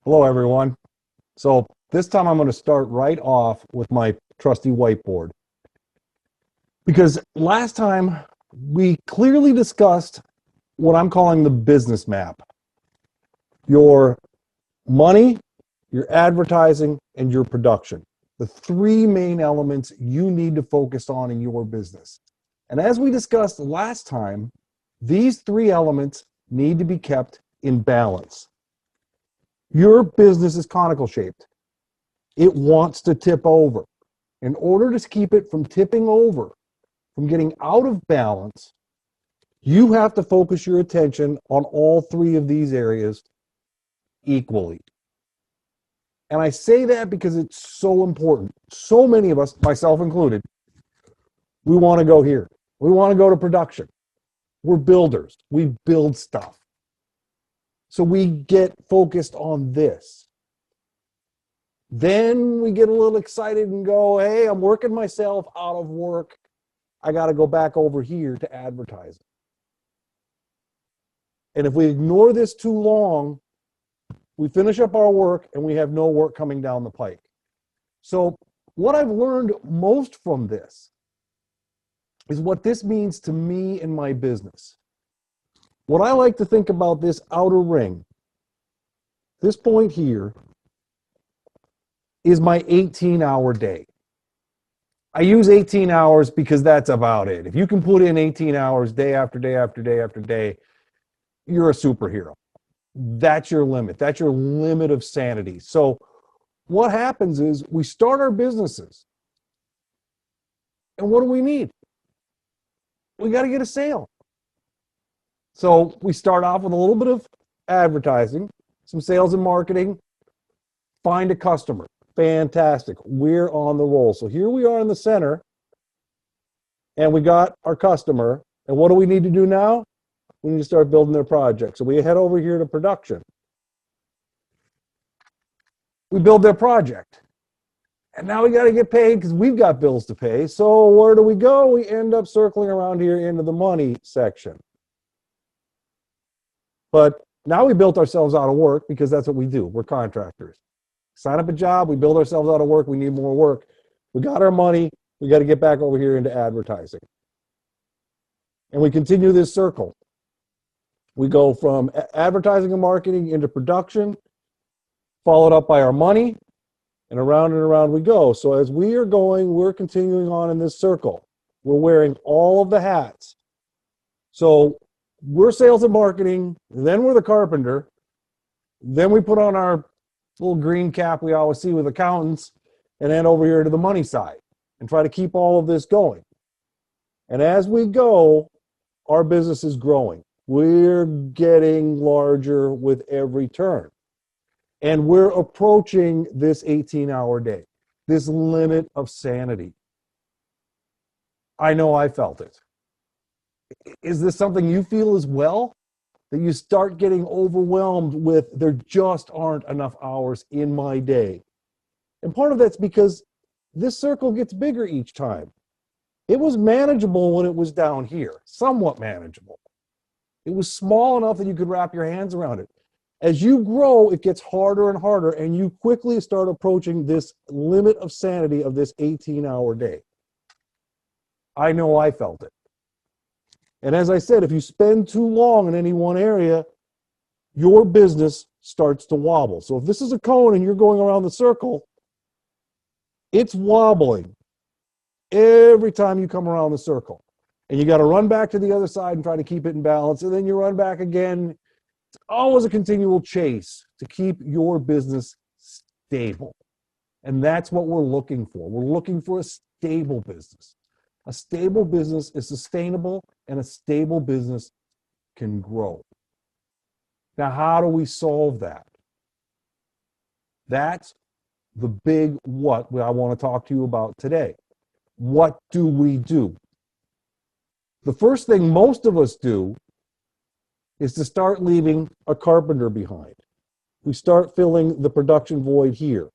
Hello, everyone. So this time I'm going to start right off with my trusty whiteboard because last time we clearly discussed what I'm calling the business map. Your money, your advertising, and your production. The three main elements you need to focus on in your business. And as we discussed last time, these three elements need to be kept in balance. Your business is conical shaped. It wants to tip over. In order to keep it from tipping over, from getting out of balance, you have to focus your attention on all three of these areas equally. And I say that because it's so important. So many of us, myself included, we want to go here. We want to go to production. We're builders. We build stuff. So we get focused on this. Then we get a little excited and go, hey, I'm working myself out of work. I got to go back over here to advertising. And if we ignore this too long, we finish up our work and we have no work coming down the pike. So what I've learned most from this is what this means to me in my business. What I like to think about this outer ring, this point here, is my 18-hour day. I use 18 hours because that's about it. If you can put in 18 hours day after day after day after day, you're a superhero. That's your limit. That's your limit of sanity. So what happens is we start our businesses. And what do we need? We got to get a sale. So we start off with a little bit of advertising, some sales and marketing, find a customer. Fantastic. We're on the roll. So here we are in the center, and we got our customer. And what do we need to do now? We need to start building their project. So we head over here to production. We build their project. And now we got to get paid because we've got bills to pay. So where do we go? We end up circling around here into the money section. But now we built ourselves out of work because that's what we do. We're contractors. Sign up a job, we build ourselves out of work, we need more work. We got our money, we got to get back over here into advertising. And we continue this circle. We go from advertising and marketing into production, followed up by our money, and around we go. So as we are going, we're continuing on in this circle. We're wearing all of the hats. So we're sales and marketing, then we're the carpenter, then we put on our little green cap we always see with accountants, and then over here to the money side and try to keep all of this going. And as we go, our business is growing. We're getting larger with every turn. And we're approaching this 18-hour day, this limit of sanity. I know I felt it. Is this something you feel as well? That you start getting overwhelmed with, there just aren't enough hours in my day. And part of that's because this circle gets bigger each time. It was manageable when it was down here, somewhat manageable. It was small enough that you could wrap your hands around it. As you grow, it gets harder and harder, and you quickly start approaching this limit of sanity of this 18-hour day. I know I felt it. And as I said, if you spend too long in any one area, your business starts to wobble. So if this is a cone and you're going around the circle, it's wobbling every time you come around the circle. And you got to run back to the other side and try to keep it in balance. And then you run back again. It's always a continual chase to keep your business stable. And that's what we're looking for. We're looking for a stable business. A stable business is sustainable, and a stable business can grow. Now, how do we solve that? That's the big what I want to talk to you about today. What do we do? The first thing most of us do is to start leaving a carpenter behind. We start filling the production void here.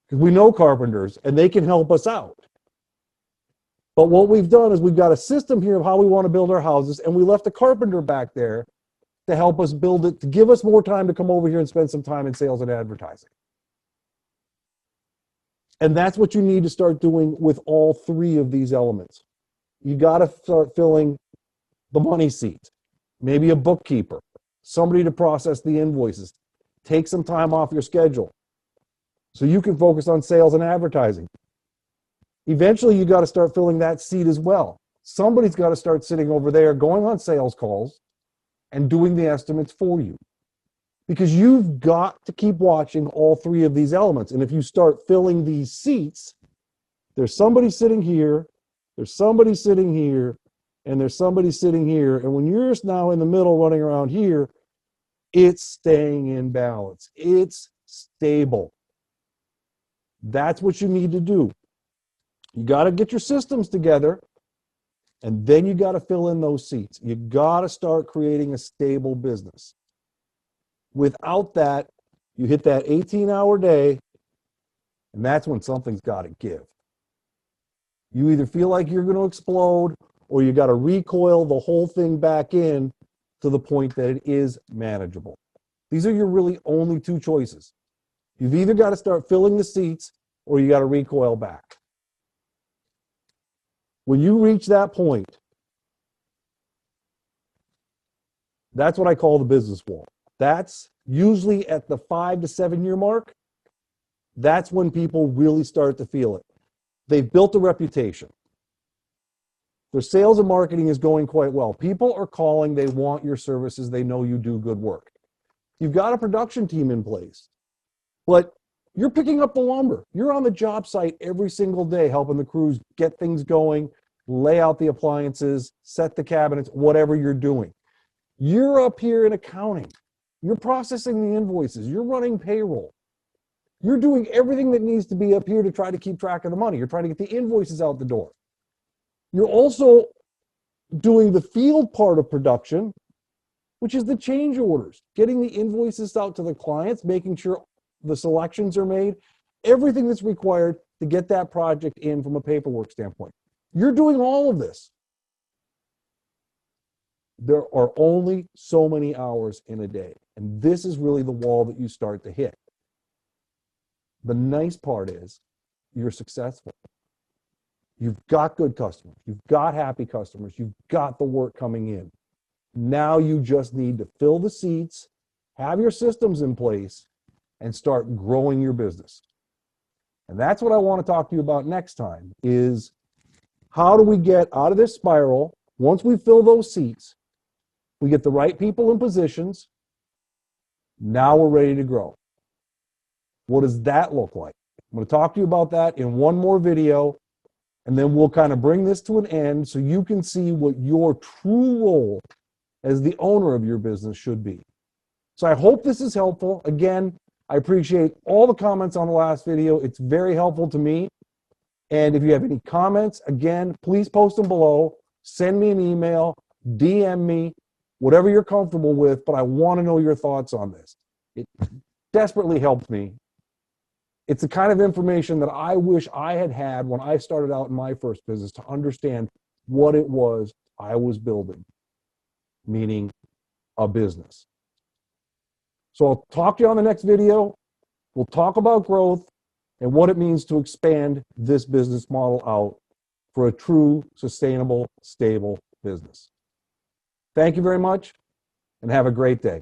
Because we know carpenters and they can help us out. But what we've done is we've got a system here of how we want to build our houses, and we left a carpenter back there to help us build it, to give us more time to come over here and spend some time in sales and advertising. And that's what you need to start doing with all three of these elements. You got to start filling the money seat, maybe a bookkeeper, somebody to process the invoices. Take some time off your schedule so you can focus on sales and advertising. Eventually, you got to start filling that seat as well. Somebody's got to start sitting over there going on sales calls and doing the estimates for you. Because you've got to keep watching all three of these elements. And if you start filling these seats, there's somebody sitting here, there's somebody sitting here, and there's somebody sitting here. And when you're now in the middle running around here, it's staying in balance. It's stable. That's what you need to do. You got to get your systems together, and then you got to fill in those seats. You got to start creating a stable business. Without that, you hit that 18-hour day, and that's when something's got to give. You either feel like you're going to explode, or you got to recoil the whole thing back in to the point that it is manageable. These are your really only two choices. You've either got to start filling the seats, or you got to recoil back. When you reach that point, that's what I call the business wall. That's usually at the 5 to 7 year mark. That's when people really start to feel it. They've built a reputation. Their sales and marketing is going quite well. People are calling. They want your services. They know you do good work. You've got a production team in place, but you're picking up the lumber. You're on the job site every single day helping the crews get things going, lay out the appliances, set the cabinets, whatever you're doing. You're up here in accounting. You're processing the invoices. You're running payroll. You're doing everything that needs to be up here to try to keep track of the money. You're trying to get the invoices out the door. You're also doing the field part of production, which is the change orders, getting the invoices out to the clients, making sure the selections are made, everything that's required to get that project in from a paperwork standpoint. You're doing all of this. There are only so many hours in a day, and this is really the wall that you start to hit. The nice part is you're successful. You've got good customers. You've got happy customers. You've got the work coming in. Now you just need to fill the seats, have your systems in place, and start growing your business. And that's what I want to talk to you about next time is how do we get out of this spiral? Once we fill those seats, we get the right people in positions. Now we're ready to grow. What does that look like? I'm going to talk to you about that in one more video, and then we'll kind of bring this to an end so you can see what your true role as the owner of your business should be. So I hope this is helpful. Again, I appreciate all the comments on the last video. It's very helpful to me. And if you have any comments, again, please post them below. Send me an email, DM me, whatever you're comfortable with, but I want to know your thoughts on this. It desperately helped me. It's the kind of information that I wish I had had when I started out in my first business to understand what it was I was building, meaning a business. So I'll talk to you on the next video. We'll talk about growth and what it means to expand this business model out for a true, sustainable, stable business. Thank you very much, and have a great day.